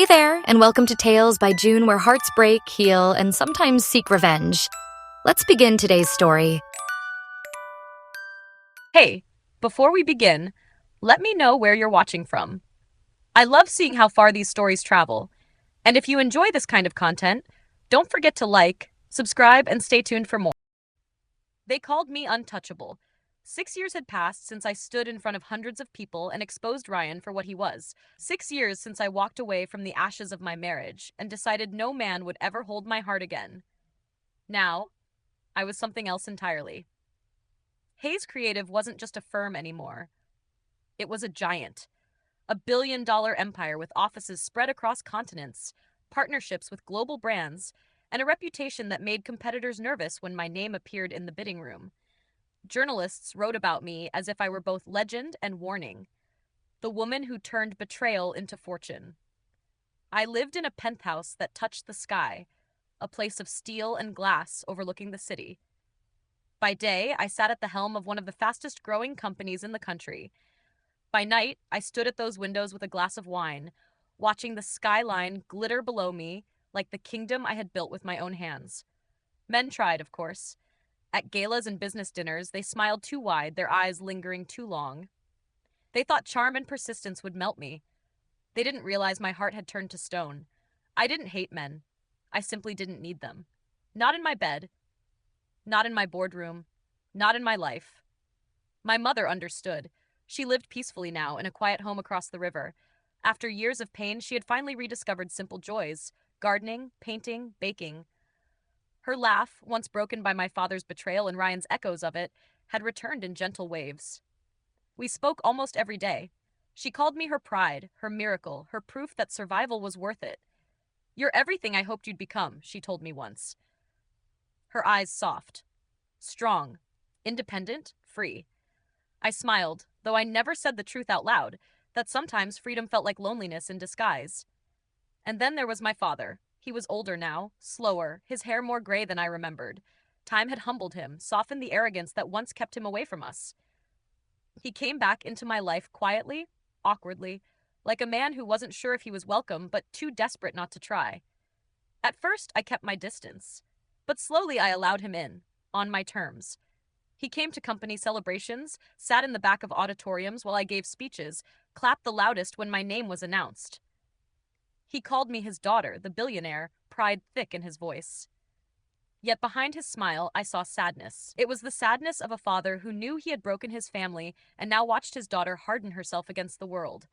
Hey there, and welcome to Tales by June, where hearts break, heal, and sometimes seek revenge. Let's begin today's story. Hey, before we begin, let me know where you're watching from. I love seeing how far these stories travel. And if you enjoy this kind of content, don't forget to like, subscribe, and stay tuned for more. They called me untouchable. 6 years had passed since I stood in front of hundreds of people and exposed Ryan for what he was. 6 years since I walked away from the ashes of my marriage and decided no man would ever hold my heart again. Now, I was something else entirely. Hayes Creative wasn't just a firm anymore. It was a giant. $1 billion empire with offices spread across continents, partnerships with global brands, and a reputation that made competitors nervous when my name appeared in the bidding room. Journalists wrote about me as if I were both legend and warning, the woman who turned betrayal into fortune. I lived in a penthouse that touched the sky, a place of steel and glass overlooking the city. By day, I sat at the helm of one of the fastest growing companies in the country. By night, I stood at those windows with a glass of wine, watching the skyline glitter below me like the kingdom I had built with my own hands. Men tried, of course. At galas and business dinners, they smiled too wide, their eyes lingering too long. They thought charm and persistence would melt me. They didn't realize my heart had turned to stone. I didn't hate men. I simply didn't need them. Not in my bed. Not in my boardroom. Not in my life. My mother understood. She lived peacefully now in a quiet home across the river. After years of pain, she had finally rediscovered simple joys: gardening, painting, baking. Her laugh, once broken by my father's betrayal and Ryan's echoes of it, had returned in gentle waves. We spoke almost every day. She called me her pride, her miracle, her proof that survival was worth it. "You're everything I hoped you'd become," she told me once. Her eyes soft, strong, independent, free. I smiled, though I never said the truth out loud, that sometimes freedom felt like loneliness in disguise. And then there was my father. He was older now, slower, his hair more gray than I remembered. Time had humbled him, softened the arrogance that once kept him away from us. He came back into my life quietly, awkwardly, like a man who wasn't sure if he was welcome, but too desperate not to try. At first, I kept my distance, but slowly I allowed him in, on my terms. He came to company celebrations, sat in the back of auditoriums while I gave speeches, clapped the loudest when my name was announced. He called me his daughter, the billionaire, pride thick in his voice. Yet behind his smile, I saw sadness. It was the sadness of a father who knew he had broken his family and now watched his daughter harden herself against the world.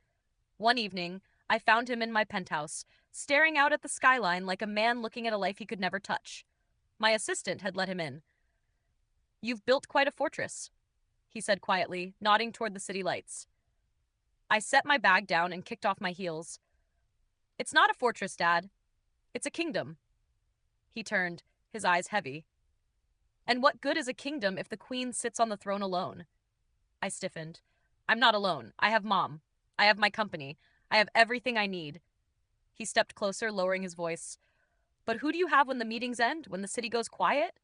One evening, I found him in my penthouse, staring out at the skyline like a man looking at a life he could never touch. My assistant had let him in. "You've built quite a fortress," he said quietly, nodding toward the city lights. I set my bag down and kicked off my heels. "It's not a fortress, Dad. It's a kingdom." He turned, his eyes heavy. "And what good is a kingdom if the queen sits on the throne alone?" I stiffened. "I'm not alone. I have Mom. I have my company. I have everything I need." He stepped closer, lowering his voice. "But who do you have when the meetings end, when the city goes quiet?"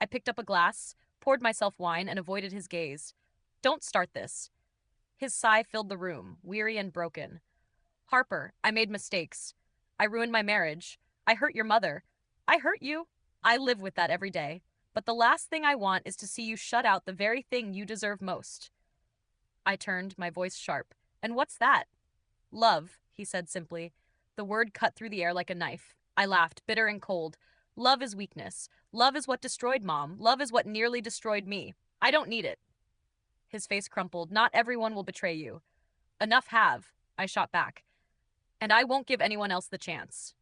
I picked up a glass, poured myself wine, and avoided his gaze. "Don't start this." His sigh filled the room, weary and broken. "Harper, I made mistakes. I ruined my marriage. I hurt your mother. I hurt you. I live with that every day. But the last thing I want is to see you shut out the very thing you deserve most." I turned, my voice sharp. "And what's that?" "Love," he said simply. The word cut through the air like a knife. I laughed, bitter and cold. "Love is weakness. Love is what destroyed Mom. Love is what nearly destroyed me. I don't need it." His face crumpled. "Not everyone will betray you." "Enough have," I shot back. "And I won't give anyone else the chance."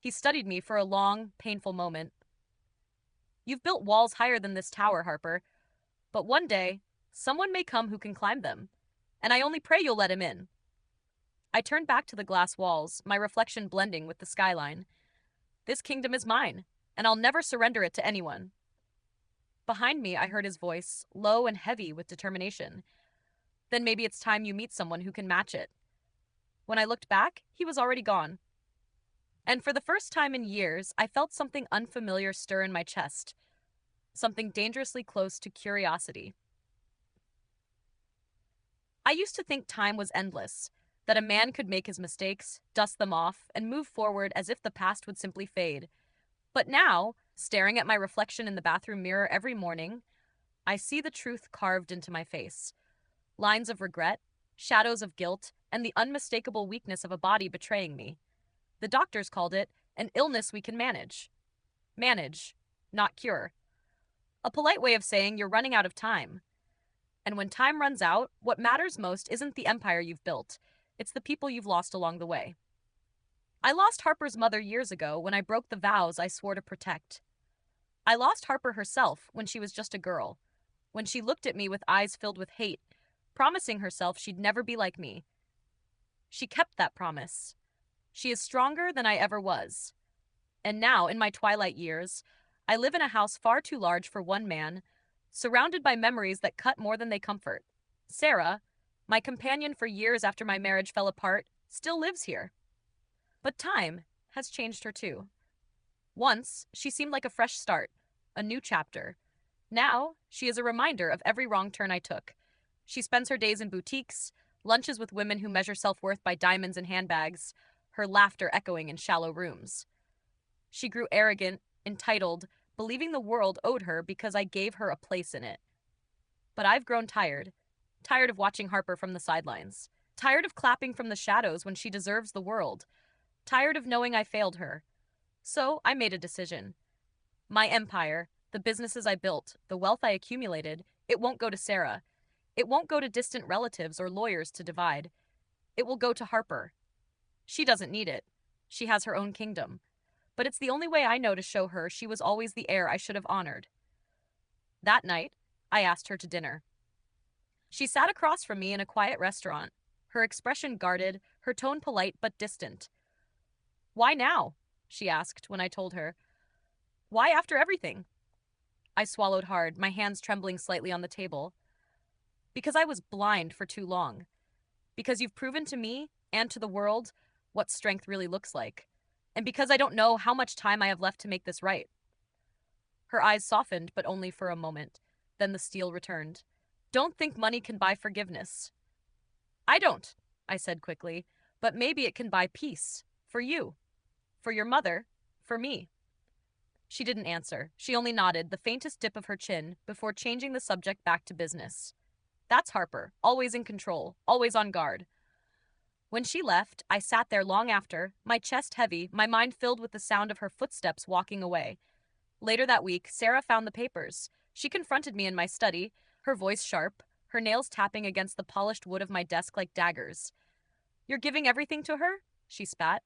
He studied me for a long, painful moment. "You've built walls higher than this tower, Harper. But one day, someone may come who can climb them. And I only pray you'll let him in." I turned back to the glass walls, my reflection blending with the skyline. "This kingdom is mine, and I'll never surrender it to anyone." Behind me, I heard his voice, low and heavy with determination. "Then maybe it's time you meet someone who can match it." When I looked back, he was already gone. And for the first time in years, I felt something unfamiliar stir in my chest, something dangerously close to curiosity. I used to think time was endless, that a man could make his mistakes, dust them off, and move forward as if the past would simply fade. But now, staring at my reflection in the bathroom mirror every morning, I see the truth carved into my face. Lines of regret, shadows of guilt, and the unmistakable weakness of a body betraying me. The doctors called it an illness we can manage. Manage, not cure. A polite way of saying you're running out of time. And when time runs out, what matters most isn't the empire you've built, it's the people you've lost along the way. I lost Harper's mother years ago when I broke the vows I swore to protect. I lost Harper herself when she was just a girl, when she looked at me with eyes filled with hate, promising herself she'd never be like me. She kept that promise. She is stronger than I ever was. And now, in my twilight years, I live in a house far too large for one man, surrounded by memories that cut more than they comfort. Sarah, my companion for years after my marriage fell apart, still lives here. But time has changed her too. Once, she seemed like a fresh start, a new chapter. Now, she is a reminder of every wrong turn I took. She spends her days in boutiques, lunches with women who measure self-worth by diamonds and handbags, her laughter echoing in shallow rooms. She grew arrogant, entitled, believing the world owed her because I gave her a place in it. But I've grown tired of watching Harper from the sidelines, tired of clapping from the shadows when she deserves the world, tired of knowing I failed her. So I made a decision. My empire, the businesses I built, the wealth I accumulated, it won't go to Sarah. It won't go to distant relatives or lawyers to divide. It will go to Harper. She doesn't need it. She has her own kingdom. But it's the only way I know to show her she was always the heir I should have honored. That night, I asked her to dinner. She sat across from me in a quiet restaurant, her expression guarded, her tone polite but distant. "Why now?" she asked when I told her. "Why after everything?" I swallowed hard, my hands trembling slightly on the table. "Because I was blind for too long. Because you've proven to me, and to the world, what strength really looks like. And because I don't know how much time I have left to make this right." Her eyes softened, but only for a moment. Then the steel returned. "Don't think money can buy forgiveness." "I don't," I said quickly, "but maybe it can buy peace. For you. For your mother. For me." She didn't answer. She only nodded, the faintest dip of her chin, before changing the subject back to business. That's Harper, always in control, always on guard. When she left, I sat there long after, my chest heavy, my mind filled with the sound of her footsteps walking away. Later that week, Sarah found the papers. She confronted me in my study, her voice sharp, her nails tapping against the polished wood of my desk like daggers. "You're giving everything to her?" she spat.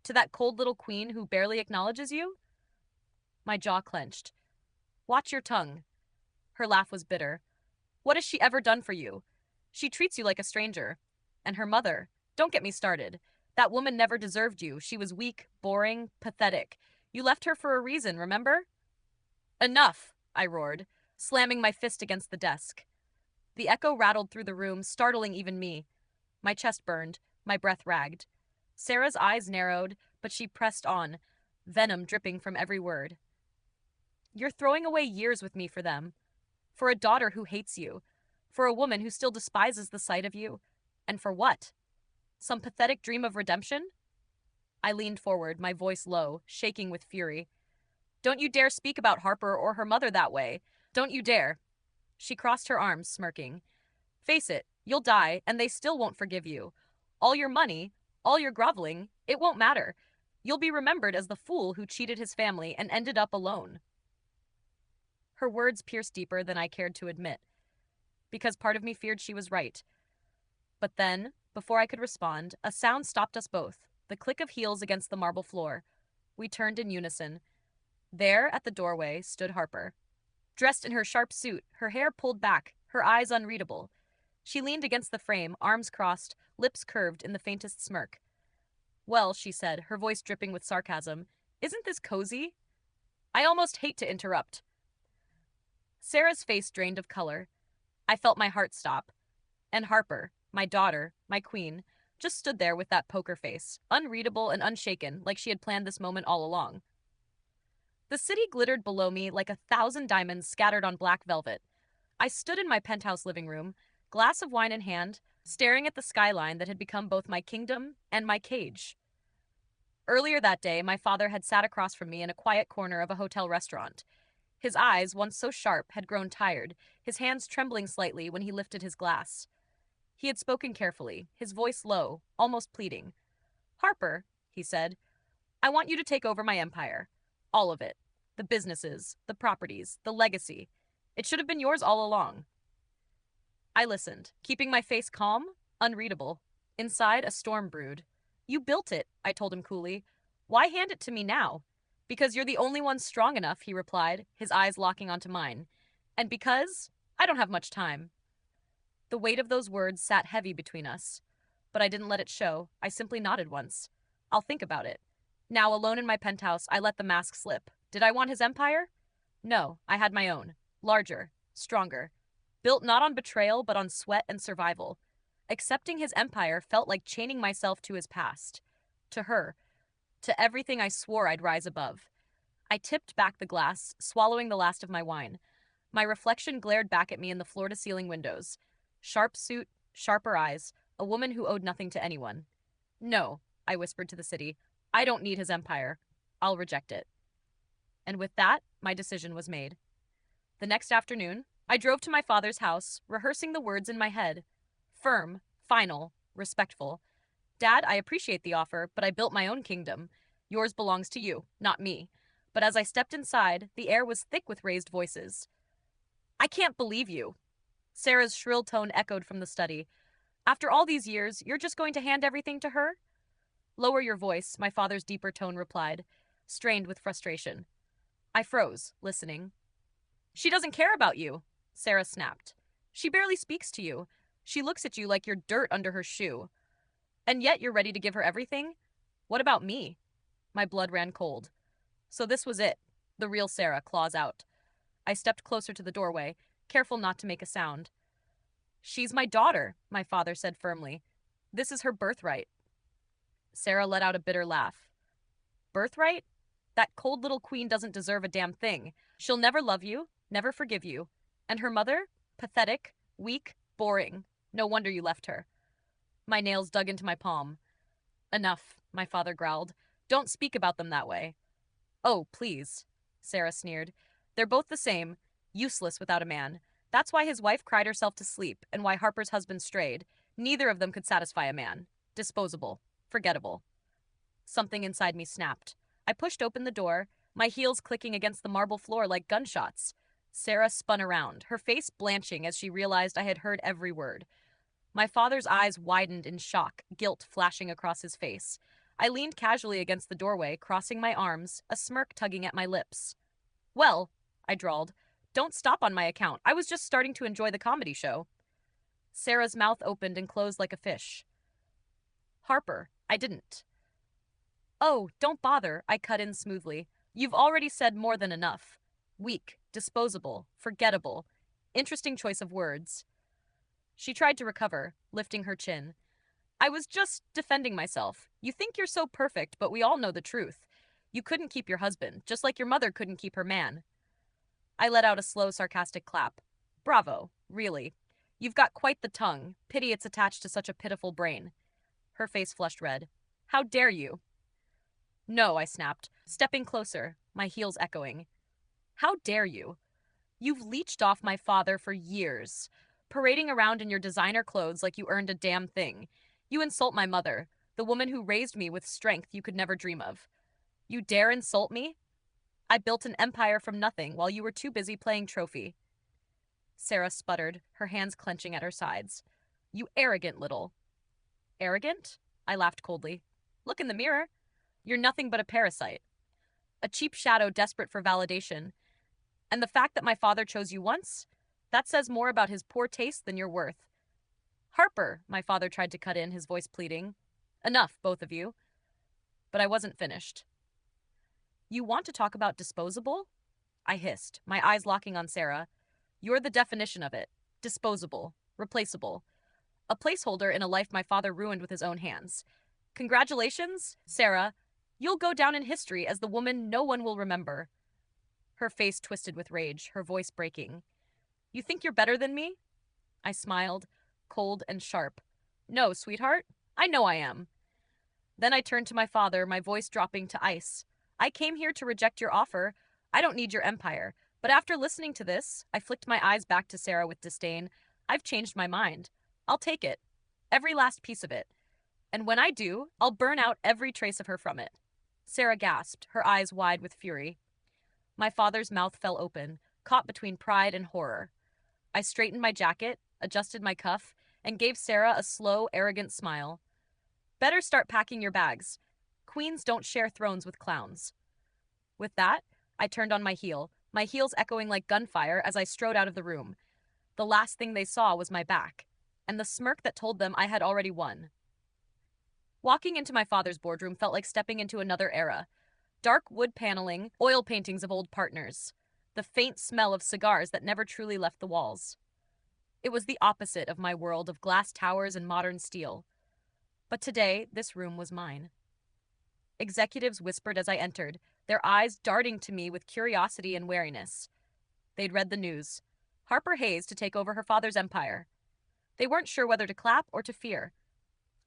"To that cold little queen who barely acknowledges you?" My jaw clenched. "Watch your tongue." Her laugh was bitter. "What has she ever done for you? She treats you like a stranger. And her mother. Don't get me started. That woman never deserved you. She was weak, boring, pathetic. You left her for a reason, remember?" "Enough," I roared, slamming my fist against the desk. The echo rattled through the room, startling even me. My chest burned, my breath ragged. Sarah's eyes narrowed, but she pressed on, venom dripping from every word. "You're throwing away years with me for them. For a daughter who hates you. For a woman who still despises the sight of you. And for what? Some pathetic dream of redemption?" I leaned forward, my voice low, shaking with fury. "Don't you dare speak about Harper or her mother that way. Don't you dare." She crossed her arms, smirking. "Face it, you'll die, and they still won't forgive you. All your money, all your groveling, it won't matter. You'll be remembered as the fool who cheated his family and ended up alone." Her words pierced deeper than I cared to admit, because part of me feared she was right. But then, before I could respond, a sound stopped us both, the click of heels against the marble floor. We turned in unison. There, at the doorway, stood Harper. Dressed in her sharp suit, her hair pulled back, her eyes unreadable. She leaned against the frame, arms crossed, lips curved in the faintest smirk. "Well," she said, her voice dripping with sarcasm, "isn't this cozy?" I almost hate to interrupt. Sarah's face drained of color. I felt my heart stop. And Harper, my daughter, my queen, just stood there with that poker face, unreadable and unshaken, like she had planned this moment all along. The city glittered below me like 1,000 diamonds scattered on black velvet. I stood in my penthouse living room, glass of wine in hand, staring at the skyline that had become both my kingdom and my cage. Earlier that day, my father had sat across from me in a quiet corner of a hotel restaurant. His eyes, once so sharp, had grown tired, his hands trembling slightly when he lifted his glass. He had spoken carefully, his voice low, almost pleading. "Harper," he said, "I want you to take over my empire. All of it. The businesses, the properties, the legacy. It should have been yours all along." I listened, keeping my face calm, unreadable. Inside, a storm brewed. "You built it," I told him coolly. "Why hand it to me now?" "Because you're the only one strong enough," he replied, his eyes locking onto mine. "And because I don't have much time." The weight of those words sat heavy between us. But I didn't let it show. I simply nodded once. "I'll think about it." Now, alone in my penthouse, I let the mask slip. Did I want his empire? No, I had my own. Larger, stronger. Built not on betrayal, but on sweat and survival. Accepting his empire felt like chaining myself to his past. To her. To everything I swore I'd rise above. I tipped back the glass, swallowing the last of my wine. My reflection glared back at me in the floor-to-ceiling windows. Sharp suit, sharper eyes, a woman who owed nothing to anyone. "No," I whispered to the city. "I don't need his empire. I'll reject it." And with that, my decision was made. The next afternoon, I drove to my father's house, rehearsing the words in my head. Firm, final, respectful. "Dad, I appreciate the offer, but I built my own kingdom. Yours belongs to you, not me." But as I stepped inside, the air was thick with raised voices. "I can't believe you." Sarah's shrill tone echoed from the study. "After all these years, you're just going to hand everything to her?" "Lower your voice," my father's deeper tone replied, strained with frustration. I froze, listening. "She doesn't care about you," Sarah snapped. "She barely speaks to you. She looks at you like you're dirt under her shoe. And yet you're ready to give her everything? What about me?" My blood ran cold. So this was it. The real Sarah, claws out. I stepped closer to the doorway, careful not to make a sound. "She's my daughter," my father said firmly. "This is her birthright." Sarah let out a bitter laugh. "Birthright? That cold little queen doesn't deserve a damn thing. She'll never love you, never forgive you. And her mother? Pathetic, weak, boring. No wonder you left her." My nails dug into my palm. "Enough," my father growled. "Don't speak about them that way." "Oh, please," Sarah sneered. "They're both the same, useless without a man. That's why his wife cried herself to sleep and why Harper's husband strayed. Neither of them could satisfy a man. Disposable. Forgettable." Something inside me snapped. I pushed open the door, my heels clicking against the marble floor like gunshots. Sarah spun around, her face blanching as she realized I had heard every word. My father's eyes widened in shock, guilt flashing across his face. I leaned casually against the doorway, crossing my arms, a smirk tugging at my lips. "Well," I drawled, "don't stop on my account. I was just starting to enjoy the comedy show." Sarah's mouth opened and closed like a fish. "Harper, I didn't." "Oh, don't bother," I cut in smoothly. "You've already said more than enough. Weak, disposable, forgettable. Interesting choice of words." She tried to recover, lifting her chin. "I was just defending myself. You think you're so perfect, but we all know the truth. You couldn't keep your husband, just like your mother couldn't keep her man." I let out a slow, sarcastic clap. "Bravo, really. You've got quite the tongue. Pity it's attached to such a pitiful brain." Her face flushed red. "How dare you?" "No," I snapped, stepping closer, my heels echoing. "How dare you? You've leeched off my father for years, parading around in your designer clothes like you earned a damn thing. You insult my mother, the woman who raised me with strength you could never dream of. You dare insult me? I built an empire from nothing while you were too busy playing trophy." Sarah sputtered, her hands clenching at her sides. "You arrogant little—" "Arrogant?" I laughed coldly. "Look in the mirror. You're nothing but a parasite. A cheap shadow desperate for validation. And the fact that my father chose you once, that says more about his poor taste than your worth." "Harper," my father tried to cut in, his voice pleading. "Enough, both of you." But I wasn't finished. "You want to talk about disposable?" I hissed, my eyes locking on Sarah. "You're the definition of it. Disposable. Replaceable. A placeholder in a life my father ruined with his own hands. Congratulations, Sarah. You'll go down in history as the woman no one will remember." Her face twisted with rage, her voice breaking. "You think you're better than me?" I smiled, cold and sharp. No, sweetheart. I know I am. Then I turned to my father, my voice dropping to ice. I came here to reject your offer. I don't need your empire. But after listening to this, I flicked my eyes back to Sarah with disdain. I've changed my mind. I'll take it. Every last piece of it. And when I do, I'll burn out every trace of her from it. Sarah gasped, her eyes wide with fury. My father's mouth fell open, caught between pride and horror. I straightened my jacket, adjusted my cuff, and gave Sarah a slow, arrogant smile. Better start packing your bags. Queens don't share thrones with clowns. With that, I turned on my heels echoing like gunfire as I strode out of the room. The last thing they saw was my back, and the smirk that told them I had already won. Walking into my father's boardroom felt like stepping into another era. Dark wood paneling, oil paintings of old partners, the faint smell of cigars that never truly left the walls. It was the opposite of my world of glass towers and modern steel. But today, this room was mine. Executives whispered as I entered, their eyes darting to me with curiosity and wariness. They'd read the news. Harper Hayes to take over her father's empire. They weren't sure whether to clap or to fear.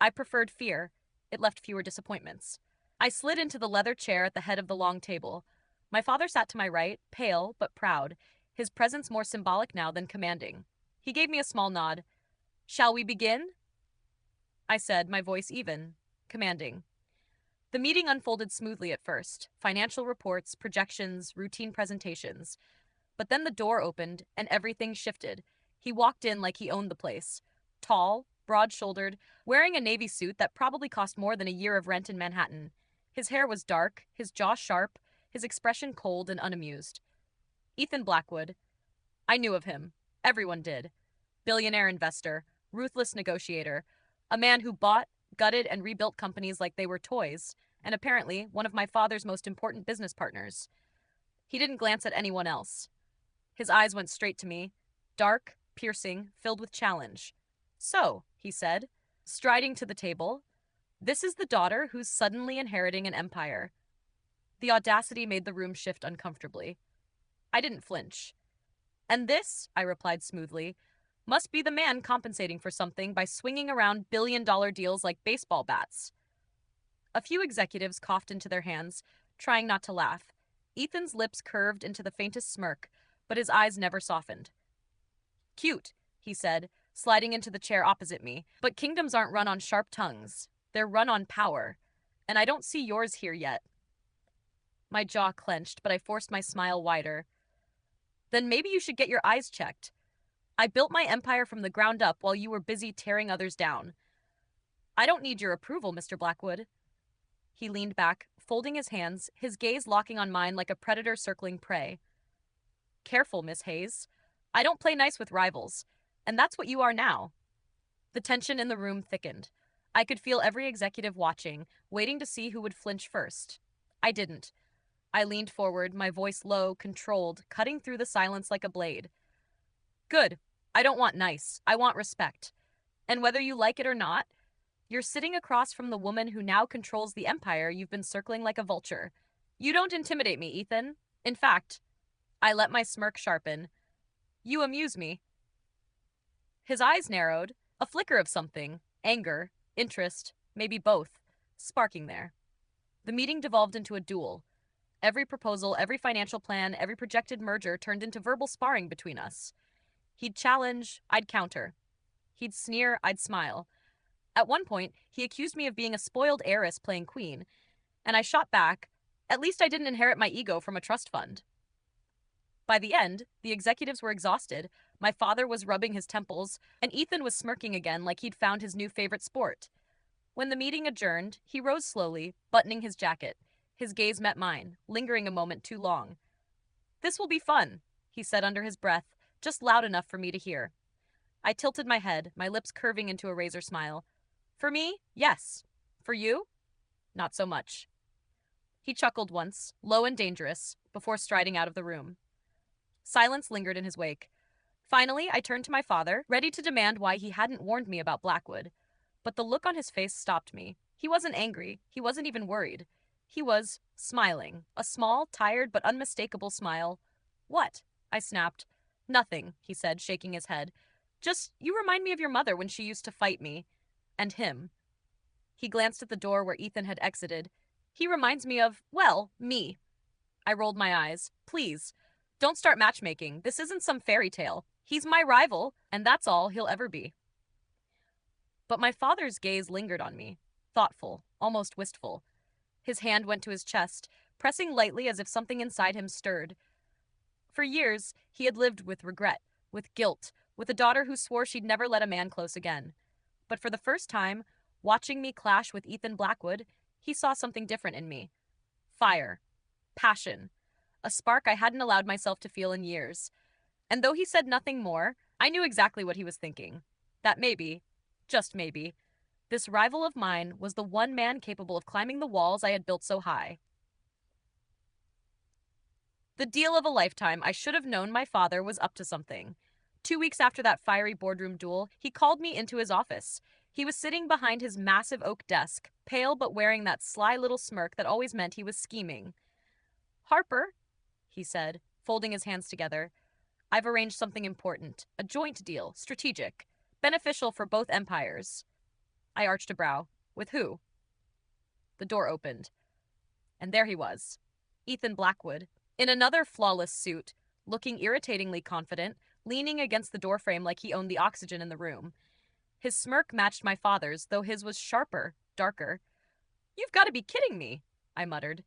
I preferred fear. It left fewer disappointments. I slid into the leather chair at the head of the long table. My father sat to my right, pale but proud, his presence more symbolic now than commanding. He gave me a small nod. "Shall we begin?" I said, my voice even, commanding. The meeting unfolded smoothly at first. Financial reports, projections, routine presentations. But then the door opened and everything shifted. He walked in like he owned the place. Tall, broad-shouldered, wearing a navy suit that probably cost more than a year of rent in Manhattan. His hair was dark, his jaw sharp, his expression cold and unamused. Ethan Blackwood. I knew of him. Everyone did. Billionaire investor, ruthless negotiator, a man who bought, gutted, and rebuilt companies like they were toys, and apparently one of my father's most important business partners. He didn't glance at anyone else. His eyes went straight to me, dark, piercing, filled with challenge. "So," he said, striding to the table, "this is the daughter who's suddenly inheriting an empire." The audacity made the room shift uncomfortably. I didn't flinch. "And this," I replied smoothly, "must be the man compensating for something by swinging around billion-dollar deals like baseball bats." A few executives coughed into their hands, trying not to laugh. Ethan's lips curved into the faintest smirk, but his eyes never softened. "Cute," he said, sliding into the chair opposite me, "but kingdoms aren't run on sharp tongues. They're run on power. And I don't see yours here yet." My jaw clenched, but I forced my smile wider. "Then maybe you should get your eyes checked. I built my empire from the ground up while you were busy tearing others down. I don't need your approval, Mr. Blackwood." He leaned back, folding his hands, his gaze locking on mine like a predator circling prey. "Careful, Miss Hayes. I don't play nice with rivals, and that's what you are now." The tension in the room thickened. I could feel every executive watching, waiting to see who would flinch first. I didn't. I leaned forward, my voice low, controlled, cutting through the silence like a blade. "Good. I don't want nice. I want respect. And whether you like it or not, you're sitting across from the woman who now controls the empire you've been circling like a vulture. You don't intimidate me, Ethan. In fact," I let my smirk sharpen, "you amuse me." His eyes narrowed, a flicker of something, anger, interest, maybe both, sparking there. The meeting devolved into a duel. Every proposal, every financial plan, every projected merger turned into verbal sparring between us. He'd challenge, I'd counter. He'd sneer, I'd smile. At one point, he accused me of being a spoiled heiress playing queen, and I shot back, "At least I didn't inherit my ego from a trust fund." By the end, the executives were exhausted, my father was rubbing his temples, and Ethan was smirking again like he'd found his new favorite sport. When the meeting adjourned, he rose slowly, buttoning his jacket. His gaze met mine, lingering a moment too long. "This will be fun," he said under his breath, just loud enough for me to hear. I tilted my head, my lips curving into a razor smile. "For me, yes. For you? Not so much." He chuckled once, low and dangerous, before striding out of the room. Silence lingered in his wake. Finally, I turned to my father, ready to demand why he hadn't warned me about Blackwood. But the look on his face stopped me. He wasn't angry. He wasn't even worried. He was smiling, a small, tired, but unmistakable smile. "What?" I snapped. "Nothing," he said, shaking his head. "Just, you remind me of your mother when she used to fight me. And him. He glanced at the door where Ethan had exited. He reminds me of, well, me. I rolled my eyes. Please, don't start matchmaking. This isn't some fairy tale. He's my rival, and that's all he'll ever be. But my father's gaze lingered on me, thoughtful, almost wistful. His hand went to his chest, pressing lightly as if something inside him stirred. For years, he had lived with regret, with guilt, with a daughter who swore she'd never let a man close again. But for the first time, watching me clash with Ethan Blackwood, he saw something different in me. Fire. Passion. A spark I hadn't allowed myself to feel in years. And though he said nothing more, I knew exactly what he was thinking. That maybe, just maybe, this rival of mine was the one man capable of climbing the walls I had built so high. The deal of a lifetime. I should have known my father was up to something. 2 weeks after that fiery boardroom duel, he called me into his office. He was sitting behind his massive oak desk, pale but wearing that sly little smirk that always meant he was scheming. "Harper," he said, folding his hands together, "I've arranged something important, a joint deal, strategic, beneficial for both empires." I arched a brow. With who? The door opened. And there he was, Ethan Blackwood, in another flawless suit, looking irritatingly confident, leaning against the doorframe like he owned the oxygen in the room. His smirk matched my father's, though his was sharper, darker. "You've got to be kidding me," I muttered.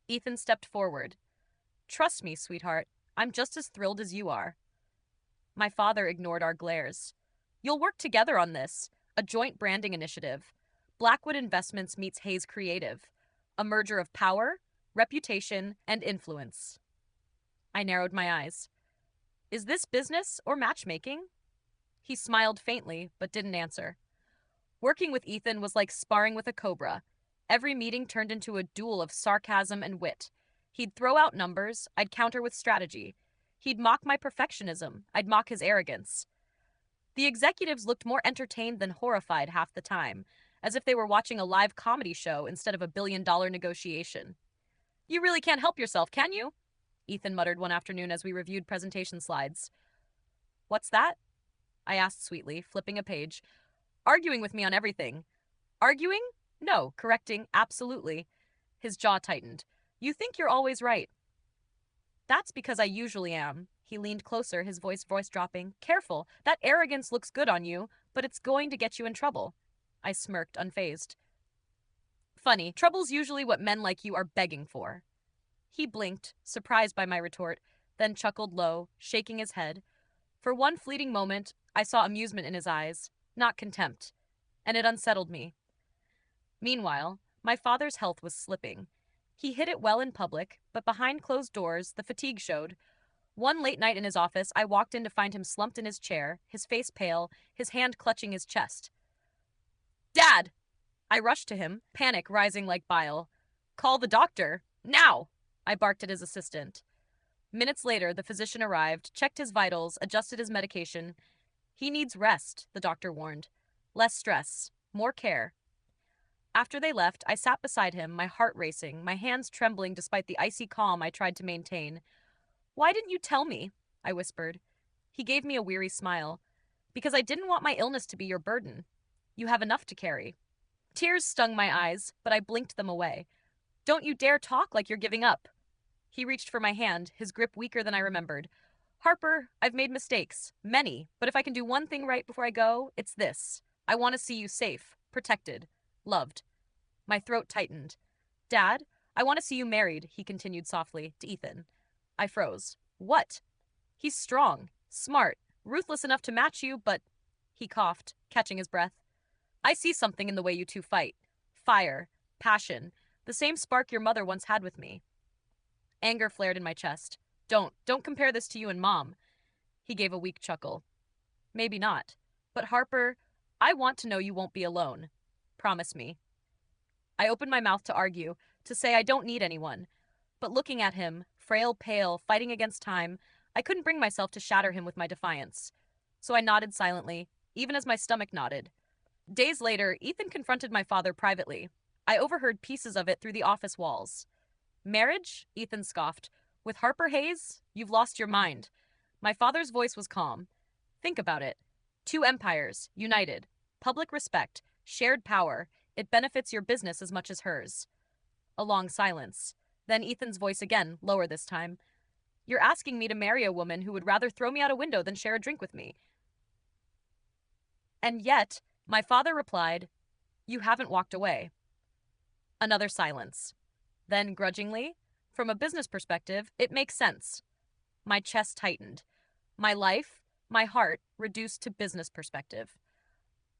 Ethan stepped forward. "Trust me, sweetheart, I'm just as thrilled as you are." My father ignored our glares. "You'll work together on this, a joint branding initiative. Blackwood Investments meets Hayes Creative, a merger of power, reputation, and influence." I narrowed my eyes. "Is this business or matchmaking?" He smiled faintly, but didn't answer. Working with Ethan was like sparring with a cobra. Every meeting turned into a duel of sarcasm and wit. He'd throw out numbers, I'd counter with strategy. He'd mock my perfectionism, I'd mock his arrogance. The executives looked more entertained than horrified half the time, as if they were watching a live comedy show instead of a billion-dollar negotiation. "You really can't help yourself, can you?" Ethan muttered one afternoon as we reviewed presentation slides. "What's that?" I asked sweetly, flipping a page. "Arguing with me on everything." "Arguing? No. Correcting, absolutely." His jaw tightened. "You think you're always right." "That's because I usually am." He leaned closer, his voice dropping. "Careful, that arrogance looks good on you, but it's going to get you in trouble." I smirked, unfazed. "Funny, trouble's usually what men like you are begging for." He blinked, surprised by my retort, then chuckled low, shaking his head. For one fleeting moment, I saw amusement in his eyes, not contempt, and it unsettled me. Meanwhile, my father's health was slipping. He hid it well in public, but behind closed doors, the fatigue showed. One late night in his office, I walked in to find him slumped in his chair, his face pale, his hand clutching his chest. "Dad!" I rushed to him, panic rising like bile. "Call the doctor! Now!" I barked at his assistant. Minutes later, the physician arrived, checked his vitals, adjusted his medication. "He needs rest," the doctor warned. "Less stress, more care." After they left, I sat beside him, my heart racing, my hands trembling despite the icy calm I tried to maintain. "Why didn't you tell me?" I whispered. He gave me a weary smile. "Because I didn't want my illness to be your burden. You have enough to carry." Tears stung my eyes, but I blinked them away. "Don't you dare talk like you're giving up." He reached for my hand, his grip weaker than I remembered. "Harper, I've made mistakes. Many. But if I can do one thing right before I go, it's this. I want to see you safe, protected, loved." My throat tightened. "Dad, I want to see you married," he continued softly, to Ethan. I froze. "What?" "He's strong, smart, ruthless enough to match you, but..." He coughed, catching his breath. "I see something in the way you two fight. Fire, passion, the same spark your mother once had with me." Anger flared in my chest. Don't compare this to you and Mom." He gave a weak chuckle. "Maybe not. But Harper, I want to know you won't be alone. Promise me." I opened my mouth to argue, to say I don't need anyone. But looking at him, frail, pale, fighting against time, I couldn't bring myself to shatter him with my defiance. So I nodded silently, even as my stomach nodded. Days later, Ethan confronted my father privately. I overheard pieces of it through the office walls. "Marriage?" Ethan scoffed. "With Harper Hayes? You've lost your mind." My father's voice was calm. "Think about it. 2 empires, united. Public respect. Shared power. It benefits your business as much as hers. A long silence. Then Ethan's voice again, lower this time. You're asking me to marry a woman who would rather throw me out a window than share a drink with me. And yet, my father replied, You haven't walked away. Another silence. Then, grudgingly, from a business perspective, it makes sense. My chest tightened. My life, my heart, reduced to business perspective.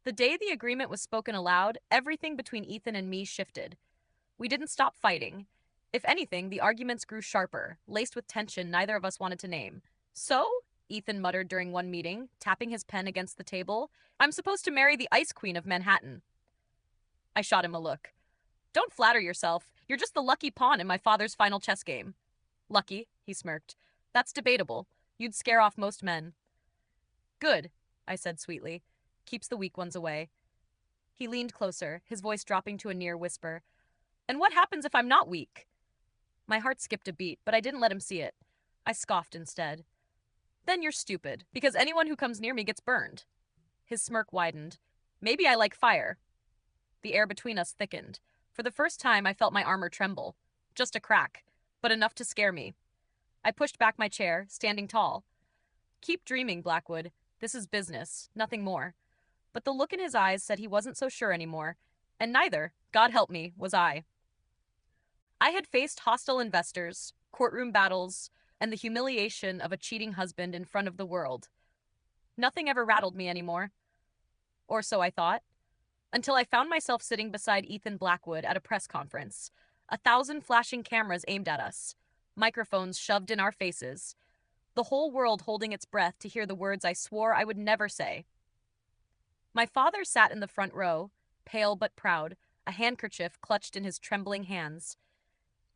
The day the agreement was spoken aloud, everything between Ethan and me shifted. We didn't stop fighting. If anything, the arguments grew sharper, laced with tension neither of us wanted to name. So, Ethan muttered during one meeting, tapping his pen against the table, I'm supposed to marry the Ice Queen of Manhattan. I shot him a look. Don't flatter yourself. You're just the lucky pawn in my father's final chess game. Lucky, he smirked. That's debatable. You'd scare off most men. Good, I said sweetly. Keeps the weak ones away. He leaned closer, his voice dropping to a near whisper. And what happens if I'm not weak? My heart skipped a beat, but I didn't let him see it. I scoffed instead. Then you're stupid, because anyone who comes near me gets burned. His smirk widened. Maybe I like fire. The air between us thickened. For the first time, I felt my armor tremble. Just a crack, but enough to scare me. I pushed back my chair, standing tall. Keep dreaming, Blackwood. This is business, nothing more. But the look in his eyes said he wasn't so sure anymore, and neither, God help me, was I. I had faced hostile investors, courtroom battles, and the humiliation of a cheating husband in front of the world. Nothing ever rattled me anymore. Or so I thought. Until I found myself sitting beside Ethan Blackwood at a press conference. 1,000 flashing cameras aimed at us. Microphones shoved in our faces. The whole world holding its breath to hear the words I swore I would never say. My father sat in the front row, pale but proud, a handkerchief clutched in his trembling hands.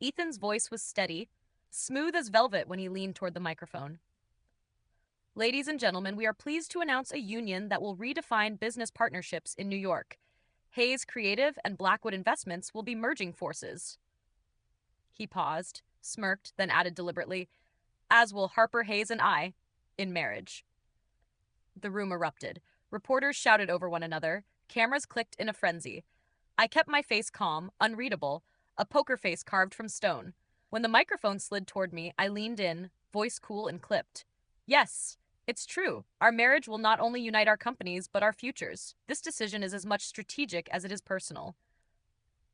Ethan's voice was steady, smooth as velvet when he leaned toward the microphone. Ladies and gentlemen, we are pleased to announce a union that will redefine business partnerships in New York. Hayes Creative and Blackwood Investments will be merging forces. He paused, smirked, then added deliberately, as will Harper Hayes and I, in marriage. The room erupted. Reporters shouted over one another. Cameras clicked in a frenzy. I kept my face calm, unreadable, a poker face carved from stone. When the microphone slid toward me, I leaned in, voice cool and clipped. Yes, it's true. Our marriage will not only unite our companies, but our futures. This decision is as much strategic as it is personal.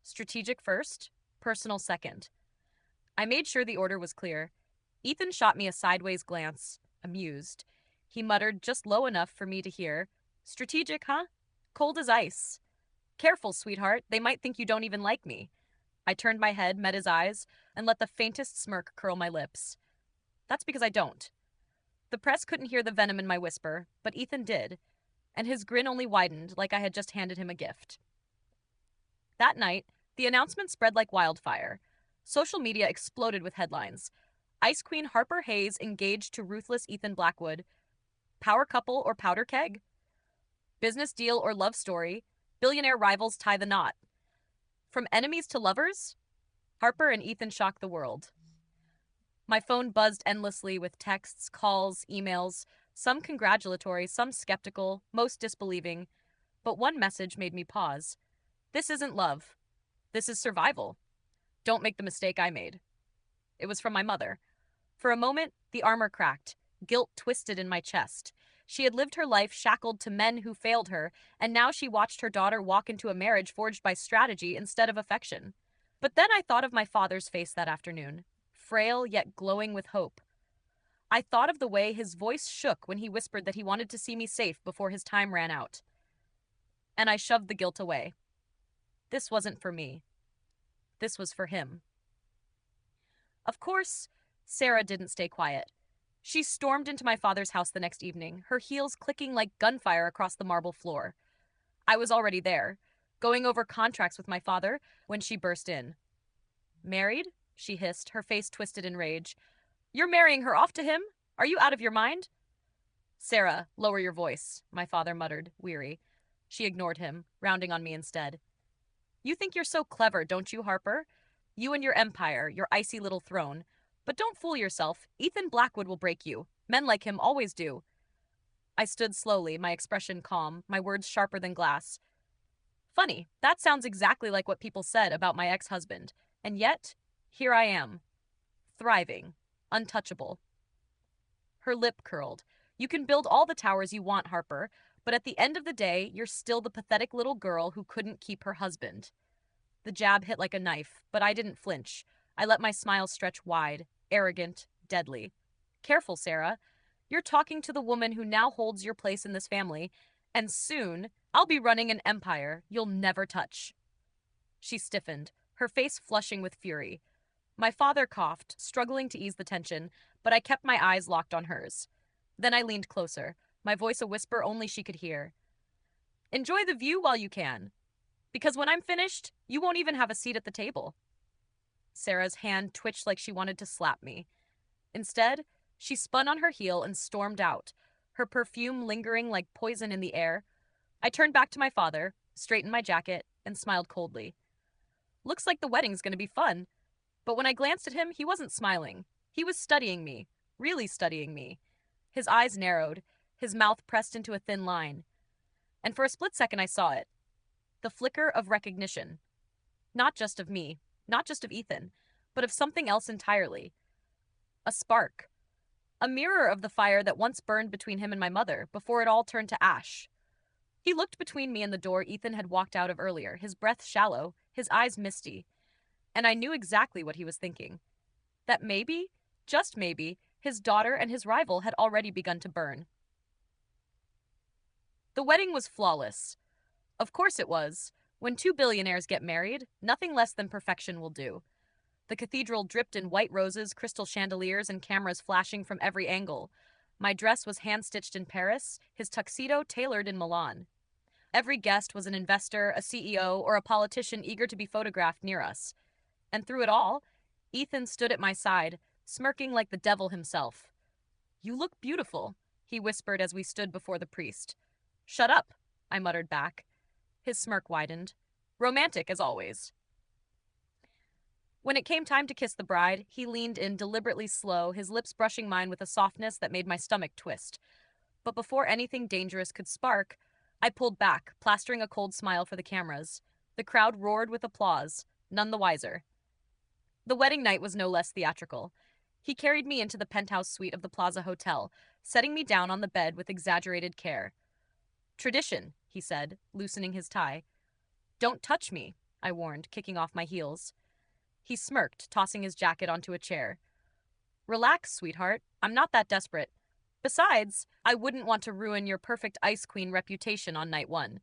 Strategic first, personal second. I made sure the order was clear. Ethan shot me a sideways glance, amused. He muttered just low enough for me to hear, Strategic, huh? Cold as ice. Careful, sweetheart. They might think you don't even like me. I turned my head, met his eyes, and let the faintest smirk curl my lips. That's because I don't. The press couldn't hear the venom in my whisper, but Ethan did, and his grin only widened like I had just handed him a gift. That night, the announcement spread like wildfire. Social media exploded with headlines. Ice Queen Harper Hayes engaged to ruthless Ethan Blackwood. Power couple or powder keg? Business deal or love story? Billionaire rivals tie the knot. From enemies to lovers? Harper and Ethan shocked the world. My phone buzzed endlessly with texts, calls, emails, some congratulatory, some skeptical, most disbelieving. But one message made me pause. This isn't love. This is survival. Don't make the mistake I made. It was from my mother. For a moment, the armor cracked. Guilt twisted in my chest. She had lived her life shackled to men who failed her, and now she watched her daughter walk into a marriage forged by strategy instead of affection. But then I thought of my father's face that afternoon, frail yet glowing with hope. I thought of the way his voice shook when he whispered that he wanted to see me safe before his time ran out. And I shoved the guilt away. This wasn't for me. This was for him. Of course, Sarah didn't stay quiet. She stormed into my father's house the next evening, her heels clicking like gunfire across the marble floor. I was already there, going over contracts with my father, when she burst in. Married? She hissed, her face twisted in rage. You're marrying her off to him? Are you out of your mind? Sarah, lower your voice, my father muttered, weary. She ignored him, rounding on me instead. You think you're so clever, don't you, Harper? You and your empire, your icy little throne. But don't fool yourself. Ethan Blackwood will break you. Men like him always do. I stood slowly, my expression calm, my words sharper than glass. Funny, that sounds exactly like what people said about my ex-husband. And yet, here I am, thriving, untouchable. Her lip curled. You can build all the towers you want, Harper, but at the end of the day, you're still the pathetic little girl who couldn't keep her husband. The jab hit like a knife, but I didn't flinch. I let my smile stretch wide, arrogant, deadly. Careful, Sarah. You're talking to the woman who now holds your place in this family, and soon I'll be running an empire you'll never touch. She stiffened, her face flushing with fury. My father coughed, struggling to ease the tension, but I kept my eyes locked on hers. Then I leaned closer, my voice a whisper only she could hear. Enjoy the view while you can, because when I'm finished, you won't even have a seat at the table. Sarah's hand twitched like she wanted to slap me. Instead, she spun on her heel and stormed out, her perfume lingering like poison in the air. I turned back to my father, straightened my jacket, and smiled coldly. Looks like the wedding's going to be fun. But when I glanced at him, he wasn't smiling. He was studying me, really studying me. His eyes narrowed, his mouth pressed into a thin line. And for a split second, I saw it. The flicker of recognition. Not just of me, not just of Ethan, but of something else entirely. A spark. A mirror of the fire that once burned between him and my mother before it all turned to ash. He looked between me and the door Ethan had walked out of earlier, his breath shallow, his eyes misty. And I knew exactly what he was thinking. That maybe, just maybe, his daughter and his rival had already begun to burn. The wedding was flawless. Of course it was. When two billionaires get married, nothing less than perfection will do. The cathedral dripped in white roses, crystal chandeliers, and cameras flashing from every angle. My dress was hand-stitched in Paris, his tuxedo tailored in Milan. Every guest was an investor, a CEO, or a politician eager to be photographed near us. And through it all, Ethan stood at my side, smirking like the devil himself. "You look beautiful," he whispered as we stood before the priest. "Shut up," I muttered back. His smirk widened. "Romantic, as always." When it came time to kiss the bride, he leaned in deliberately slow, his lips brushing mine with a softness that made my stomach twist. But before anything dangerous could spark, I pulled back, plastering a cold smile for the cameras. The crowd roared with applause, none the wiser. The wedding night was no less theatrical. He carried me into the penthouse suite of the Plaza Hotel, setting me down on the bed with exaggerated care. "Tradition," he said, loosening his tie. "Don't touch me," I warned, kicking off my heels. He smirked, tossing his jacket onto a chair. "Relax, sweetheart. I'm not that desperate. Besides, I wouldn't want to ruin your perfect ice queen reputation on night one."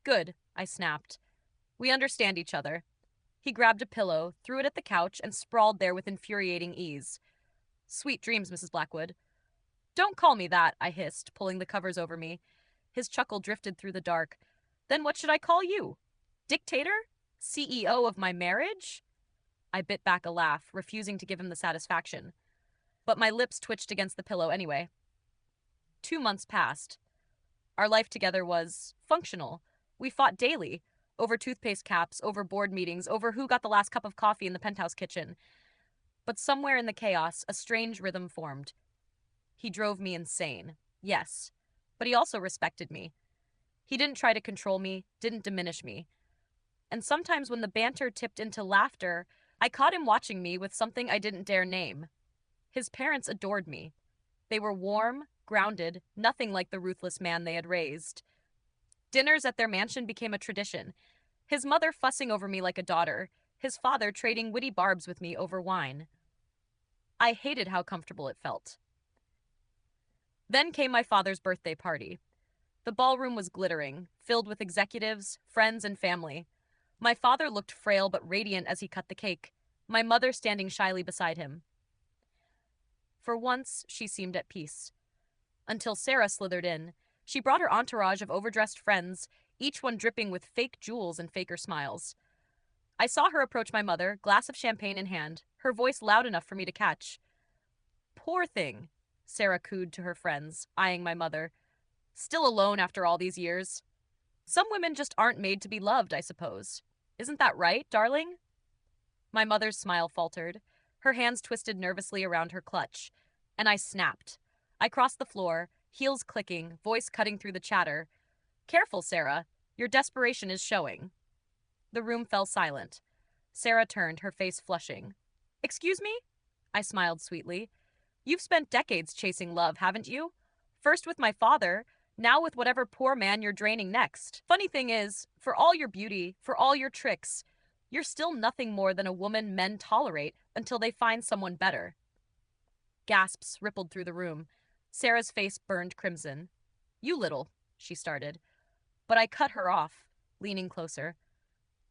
"Good," I snapped. "We understand each other." He grabbed a pillow, threw it at the couch, and sprawled there with infuriating ease. "Sweet dreams, Mrs. Blackwood." "Don't call me that," I hissed, pulling the covers over me. His chuckle drifted through the dark. "Then what should I call you? Dictator? CEO of my marriage?" I bit back a laugh, refusing to give him the satisfaction. But my lips twitched against the pillow anyway. 2 months passed. Our life together was functional. We fought daily, over toothpaste caps, over board meetings, over who got the last cup of coffee in the penthouse kitchen. But somewhere in the chaos, a strange rhythm formed. He drove me insane, yes, but he also respected me. He didn't try to control me, didn't diminish me. And sometimes when the banter tipped into laughter, I caught him watching me with something I didn't dare name. His parents adored me. They were warm, grounded, nothing like the ruthless man they had raised. Dinners at their mansion became a tradition, his mother fussing over me like a daughter, his father trading witty barbs with me over wine. I hated how comfortable it felt. Then came my father's birthday party. The ballroom was glittering, filled with executives, friends, and family. My father looked frail but radiant as he cut the cake, my mother standing shyly beside him. For once, she seemed at peace. Until Sarah slithered in. She brought her entourage of overdressed friends, each one dripping with fake jewels and faker smiles. I saw her approach my mother, glass of champagne in hand, her voice loud enough for me to catch. "Poor thing," Sarah cooed to her friends, eyeing my mother. "Still alone after all these years. Some women just aren't made to be loved, I suppose. Isn't that right, darling?" My mother's smile faltered. Her hands twisted nervously around her clutch, and I snapped. I crossed the floor, heels clicking, voice cutting through the chatter. "Careful, Sarah. Your desperation is showing." The room fell silent. Sarah turned, her face flushing. "Excuse me?" I smiled sweetly. "You've spent decades chasing love, haven't you? First with my father, now with whatever poor man you're draining next. Funny thing is, for all your beauty, for all your tricks, you're still nothing more than a woman men tolerate until they find someone better." Gasps rippled through the room. Sarah's face burned crimson. "You little," she started. But I cut her off, leaning closer.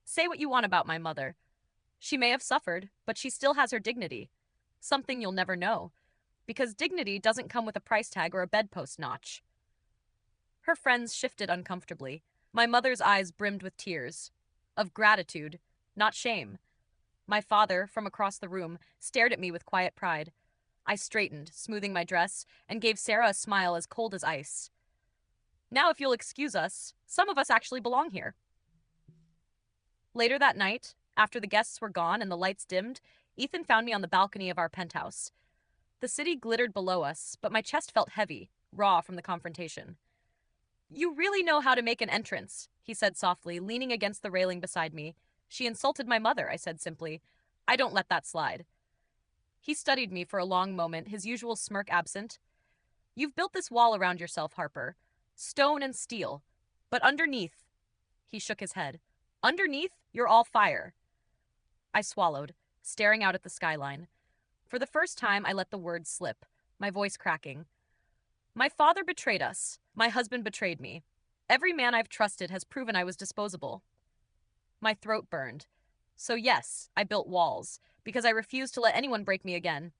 "Say what you want about my mother. She may have suffered, but she still has her dignity. Something you'll never know, because dignity doesn't come with a price tag or a bedpost notch." Her friends shifted uncomfortably. My mother's eyes brimmed with tears. Of gratitude, not shame. My father, from across the room, stared at me with quiet pride. I straightened, smoothing my dress, and gave Sarah a smile as cold as ice. "Now, if you'll excuse us, some of us actually belong here." Later that night, after the guests were gone and the lights dimmed, Ethan found me on the balcony of our penthouse. The city glittered below us, but my chest felt heavy, raw from the confrontation. "You really know how to make an entrance," he said softly, leaning against the railing beside me. "She insulted my mother," I said simply. "I don't let that slide." He studied me for a long moment, his usual smirk absent. "You've built this wall around yourself, Harper. Stone and steel. But underneath," he shook his head, "underneath, you're all fire." I swallowed, staring out at the skyline. For the first time, I let the words slip, my voice cracking. "My father betrayed us. My husband betrayed me. Every man I've trusted has proven I was disposable." My throat burned. So yes, I built walls, because I refused to let anyone break me again.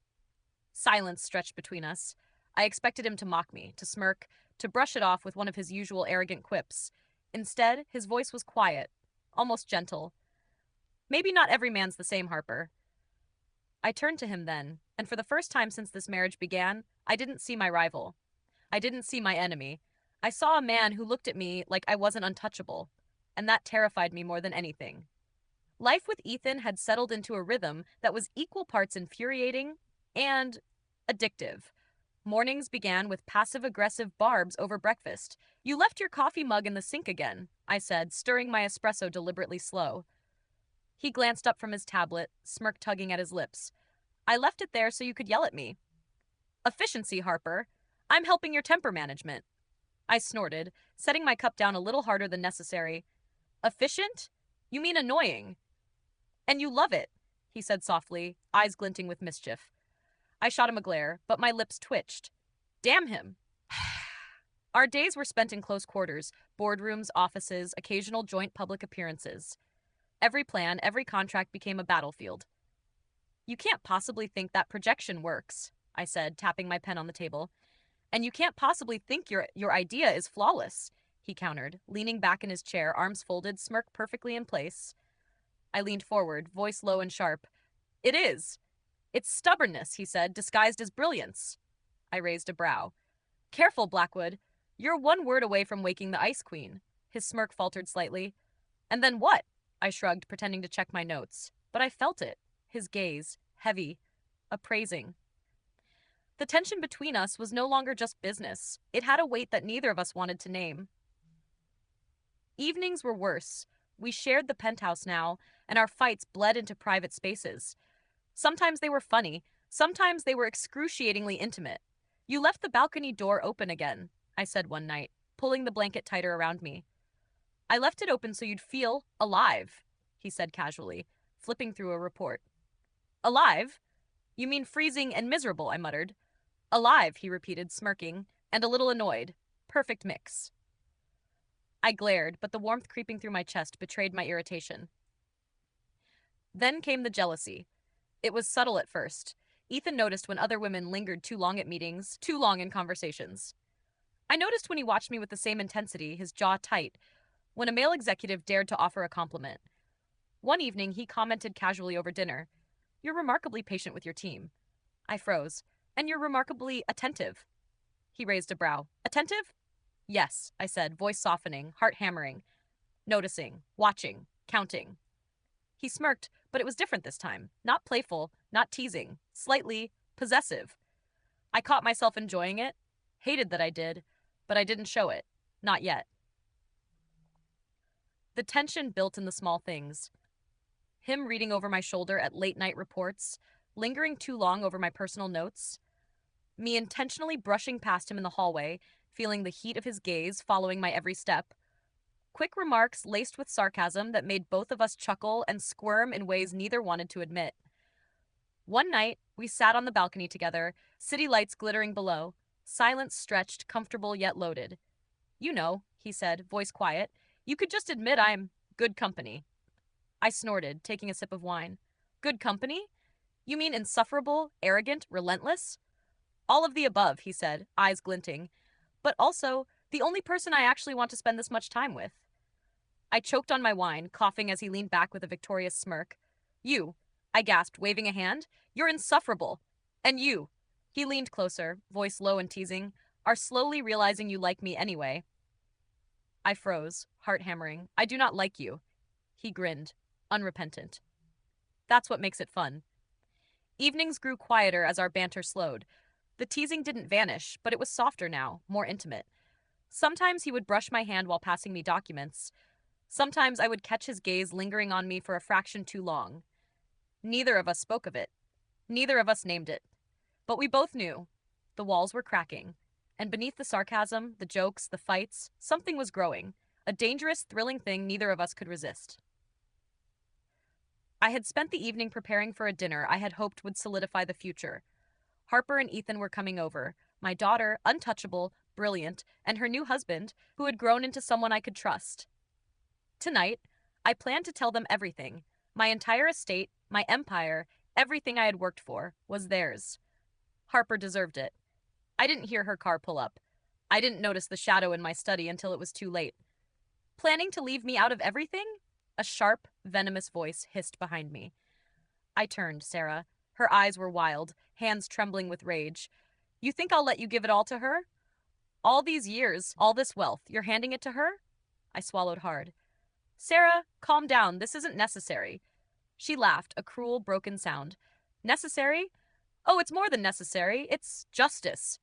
Silence stretched between us. I expected him to mock me, to smirk, to brush it off with one of his usual arrogant quips. Instead, his voice was quiet, almost gentle. "Maybe not every man's the same, Harper." I turned to him then, and for the first time since this marriage began, I didn't see my rival. I didn't see my enemy. I saw a man who looked at me like I wasn't untouchable, and that terrified me more than anything. Life with Ethan had settled into a rhythm that was equal parts infuriating and addictive. Mornings began with passive-aggressive barbs over breakfast. "You left your coffee mug in the sink again," I said, stirring my espresso deliberately slow. He glanced up from his tablet, smirk tugging at his lips. "I left it there so you could yell at me." "Efficiency, Harper. I'm helping your temper management." I snorted, setting my cup down a little harder than necessary. "Efficient? You mean annoying." "And you love it," he said softly, eyes glinting with mischief. I shot him a glare, but my lips twitched. Damn him. Our days were spent in close quarters, boardrooms, offices, occasional joint public appearances. Every plan, every contract became a battlefield. "You can't possibly think that projection works," I said, tapping my pen on the table. "And you can't possibly think your idea is flawless," he countered, leaning back in his chair, arms folded, smirk perfectly in place. I leaned forward, voice low and sharp. "It is. It's stubbornness," he said, "disguised as brilliance." I raised a brow. "Careful, Blackwood. You're one word away from waking the Ice Queen." His smirk faltered slightly. "And then what?" I shrugged, pretending to check my notes. But I felt it. His gaze, heavy, appraising. The tension between us was no longer just business. It had a weight that neither of us wanted to name. Evenings were worse. We shared the penthouse now, and our fights bled into private spaces. Sometimes they were funny. Sometimes they were excruciatingly intimate. "You left the balcony door open again," I said one night, pulling the blanket tighter around me. "I left it open so you'd feel alive," he said casually, flipping through a report. "Alive? You mean freezing and miserable," I muttered. "Alive," he repeated, smirking, and a little annoyed. Perfect mix. I glared, but the warmth creeping through my chest betrayed my irritation. Then came the jealousy. It was subtle at first. Ethan noticed when other women lingered too long at meetings, too long in conversations. I noticed when he watched me with the same intensity, his jaw tight, when a male executive dared to offer a compliment. One evening, he commented casually over dinner, "You're remarkably patient with your team." I froze. "And you're remarkably attentive." He raised a brow. "Attentive?" "Yes," I said, voice softening, heart hammering. "Noticing, watching, counting." He smirked, but it was different this time. Not playful, not teasing, slightly possessive. I caught myself enjoying it, hated that I did, but I didn't show it. Not yet. The tension built in the small things. Him reading over my shoulder at late night reports, lingering too long over my personal notes. Me intentionally brushing past him in the hallway, feeling the heat of his gaze following my every step. Quick remarks laced with sarcasm that made both of us chuckle and squirm in ways neither wanted to admit. One night, we sat on the balcony together, city lights glittering below, silence stretched, comfortable yet loaded. "You know," he said, voice quiet, "you could just admit I'm good company." I snorted, taking a sip of wine. "Good company? You mean insufferable, arrogant, relentless?" "All of the above," he said, eyes glinting. "But also, the only person I actually want to spend this much time with." I choked on my wine, coughing as he leaned back with a victorious smirk. "You," I gasped, waving a hand, "you're insufferable. And you," he leaned closer, voice low and teasing, "are slowly realizing you like me anyway." I froze, heart hammering. "I do not like you." He grinned, unrepentant. "That's what makes it fun." Evenings grew quieter as our banter slowed. The teasing didn't vanish, but it was softer now, more intimate. Sometimes he would brush my hand while passing me documents. Sometimes I would catch his gaze lingering on me for a fraction too long. Neither of us spoke of it. Neither of us named it. But we both knew. The walls were cracking. And beneath the sarcasm, the jokes, the fights, something was growing. A dangerous, thrilling thing neither of us could resist. I had spent the evening preparing for a dinner I had hoped would solidify the future. Harper and Ethan were coming over. My daughter, untouchable, brilliant, and her new husband, who had grown into someone I could trust. Tonight, I planned to tell them everything. My entire estate, my empire, everything I had worked for, was theirs. Harper deserved it. I didn't hear her car pull up. I didn't notice the shadow in my study until it was too late. "Planning to leave me out of everything?" A sharp, venomous voice hissed behind me. I turned, Sarah. Her eyes were wild, hands trembling with rage. "You think I'll let you give it all to her? All these years, all this wealth, you're handing it to her?" I swallowed hard. "Sarah, calm down. This isn't necessary." She laughed, a cruel, broken sound. "Necessary? Oh, it's more than necessary. It's justice."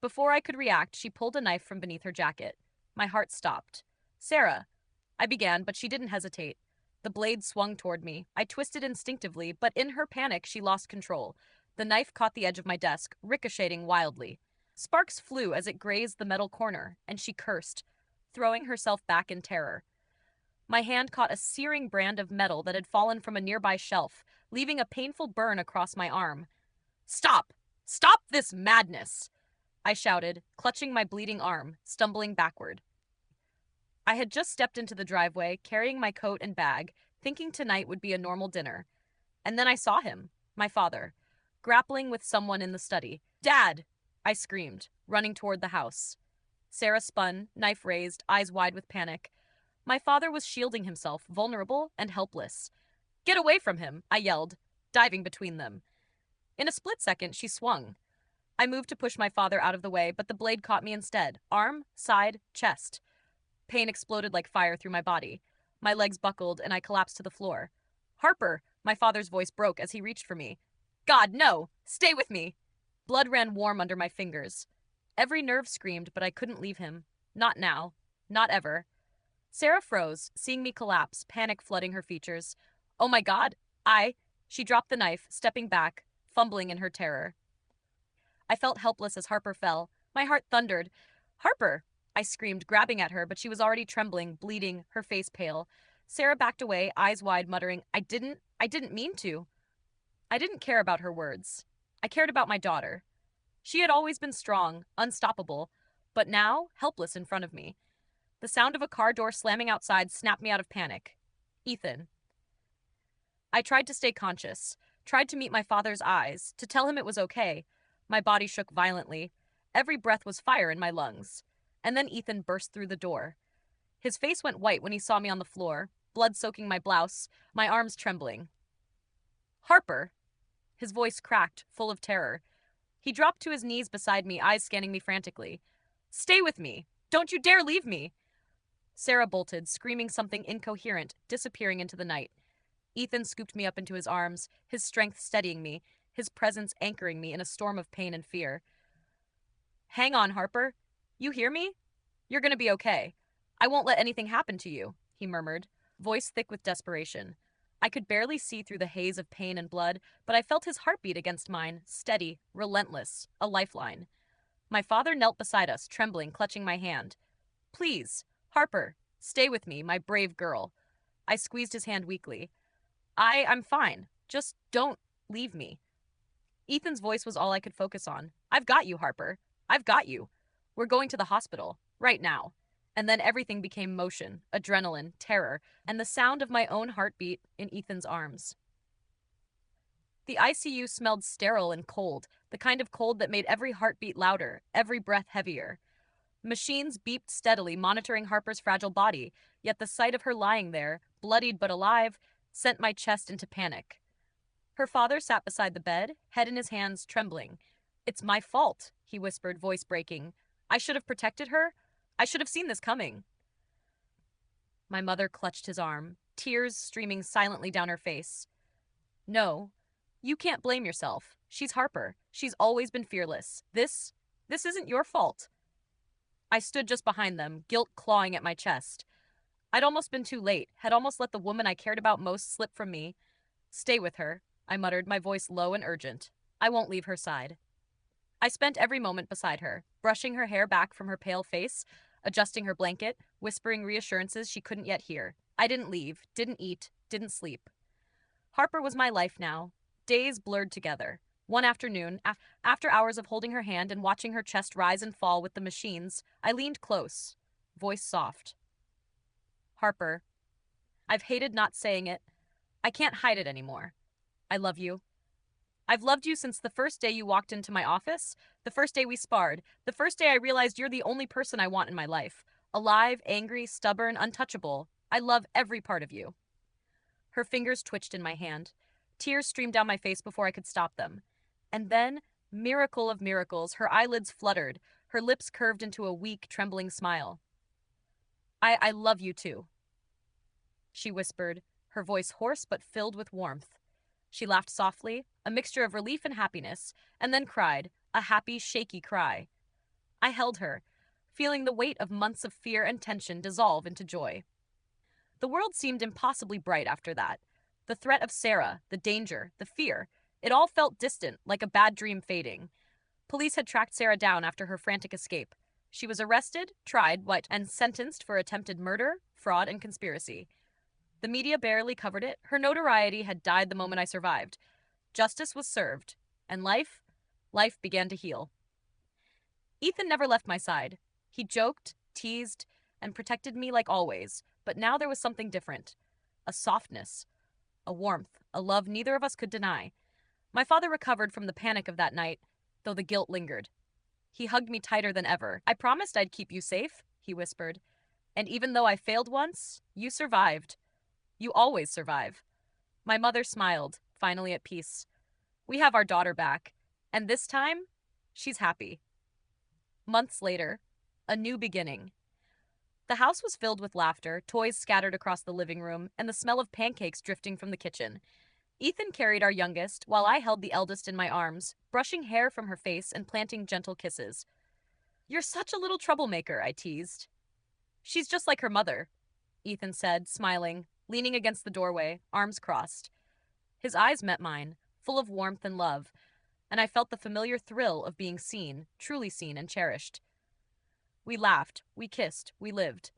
Before I could react, she pulled a knife from beneath her jacket. My heart stopped. "Sarah," I began, but she didn't hesitate. The blade swung toward me. I twisted instinctively, but in her panic, she lost control. The knife caught the edge of my desk, ricocheting wildly. Sparks flew as it grazed the metal corner, and she cursed, throwing herself back in terror. My hand caught a searing brand of metal that had fallen from a nearby shelf, leaving a painful burn across my arm. "Stop! Stop this madness!" I shouted, clutching my bleeding arm, stumbling backward. I had just stepped into the driveway, carrying my coat and bag, thinking tonight would be a normal dinner. And then I saw him, my father, grappling with someone in the study. "Dad!" I screamed, running toward the house. Sarah spun, knife raised, eyes wide with panic. My father was shielding himself, vulnerable and helpless. "Get away from him!" I yelled, diving between them. In a split second, she swung. I moved to push my father out of the way, but the blade caught me instead. Arm, side, chest. Pain exploded like fire through my body. My legs buckled, and I collapsed to the floor. "Harper!" My father's voice broke as he reached for me. "God, no! Stay with me!" Blood ran warm under my fingers. Every nerve screamed, but I couldn't leave him. Not now. Not ever. Sarah froze, seeing me collapse, panic flooding her features. "Oh my God! She dropped the knife, stepping back, fumbling in her terror. I felt helpless as Harper fell. My heart thundered. "Harper!" I screamed, grabbing at her, but she was already trembling, bleeding, her face pale. Sarah backed away, eyes wide, muttering, I didn't mean to." I didn't care about her words. I cared about my daughter. She had always been strong, unstoppable, but now helpless in front of me. The sound of a car door slamming outside snapped me out of panic. Ethan. I tried to stay conscious, tried to meet my father's eyes, to tell him it was okay. My body shook violently. Every breath was fire in my lungs. And then Ethan burst through the door. His face went white when he saw me on the floor, blood soaking my blouse, my arms trembling. "Harper!" His voice cracked, full of terror. He dropped to his knees beside me, eyes scanning me frantically. "Stay with me! Don't you dare leave me!" Sarah bolted, screaming something incoherent, disappearing into the night. Ethan scooped me up into his arms, his strength steadying me, his presence anchoring me in a storm of pain and fear. "Hang on, Harper. You hear me? You're gonna be okay. I won't let anything happen to you. he murmured, voice thick with desperation. I could barely see through the haze of pain and blood, but I felt his heartbeat against mine, steady, relentless, a lifeline. My father knelt beside us, trembling, clutching my hand. Please, Harper, stay with me, my brave girl. I squeezed his hand weakly. I'm fine. Just don't leave me. Ethan's voice was all I could focus on. I've got you, Harper. I've got you. We're going to the hospital. Right now. And then everything became motion, adrenaline, terror, and the sound of my own heartbeat in Ethan's arms. The ICU smelled sterile and cold, the kind of cold that made every heartbeat louder, every breath heavier. Machines beeped steadily, monitoring Harper's fragile body, yet the sight of her lying there, bloodied but alive, sent my chest into panic. Her father sat beside the bed, head in his hands, trembling. It's my fault, he whispered, voice breaking. I should have protected her. I should have seen this coming. My mother clutched his arm, tears streaming silently down her face. No, you can't blame yourself. She's Harper. She's always been fearless. This isn't your fault. I stood just behind them, guilt clawing at my chest. I'd almost been too late, had almost let the woman I cared about most slip from me. Stay with her, I muttered, my voice low and urgent. I won't leave her side. I spent every moment beside her, brushing her hair back from her pale face, adjusting her blanket, whispering reassurances she couldn't yet hear. I didn't leave, didn't eat, didn't sleep. Harper was my life now. Days blurred together. One afternoon, after hours of holding her hand and watching her chest rise and fall with the machines, I leaned close, voice soft. Harper, I've hated not saying it. I can't hide it anymore. I love you. I've loved you since the first day you walked into my office, the first day we sparred, the first day I realized you're the only person I want in my life. Alive, angry, stubborn, untouchable. I love every part of you. Her fingers twitched in my hand. Tears streamed down my face before I could stop them. And then, miracle of miracles, her eyelids fluttered, her lips curved into a weak, trembling smile. I love you too, she whispered, her voice hoarse but filled with warmth. She laughed softly, a mixture of relief and happiness, and then cried, a happy, shaky cry. I held her, feeling the weight of months of fear and tension dissolve into joy. The world seemed impossibly bright after that. The threat of Sarah, the danger, the fear, it all felt distant, like a bad dream fading. Police had tracked Sarah down after her frantic escape. She was arrested, tried, and sentenced for attempted murder, fraud, and conspiracy. The media barely covered it. Her notoriety had died the moment I survived. Justice was served, and life began to heal. Ethan never left my side. He joked, teased, and protected me like always, but now there was something different. A softness, a warmth, a love neither of us could deny. My father recovered from the panic of that night, though the guilt lingered. He hugged me tighter than ever. I promised I'd keep you safe, he whispered. And even though I failed once, you survived. You always survive. My mother smiled, finally at peace. We have our daughter back, and this time, she's happy. Months later, a new beginning. The house was filled with laughter, toys scattered across the living room, and the smell of pancakes drifting from the kitchen. Ethan carried our youngest, while I held the eldest in my arms, brushing hair from her face and planting gentle kisses. You're such a little troublemaker, I teased. She's just like her mother, Ethan said, smiling, leaning against the doorway, arms crossed. His eyes met mine, full of warmth and love, and I felt the familiar thrill of being seen, truly seen and cherished. We laughed, we kissed, we lived.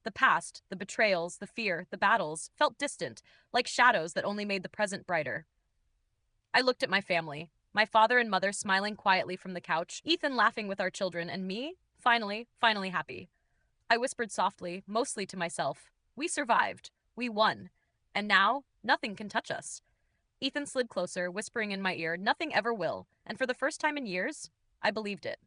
The past, the betrayals, the fear, the battles, felt distant, like shadows that only made the present brighter. I looked at my family, my father and mother smiling quietly from the couch, Ethan laughing with our children, and me, finally happy. I whispered softly, mostly to myself, we survived, we won, and now nothing can touch us. Ethan slid closer, whispering in my ear, nothing ever will, and for the first time in years, I believed it.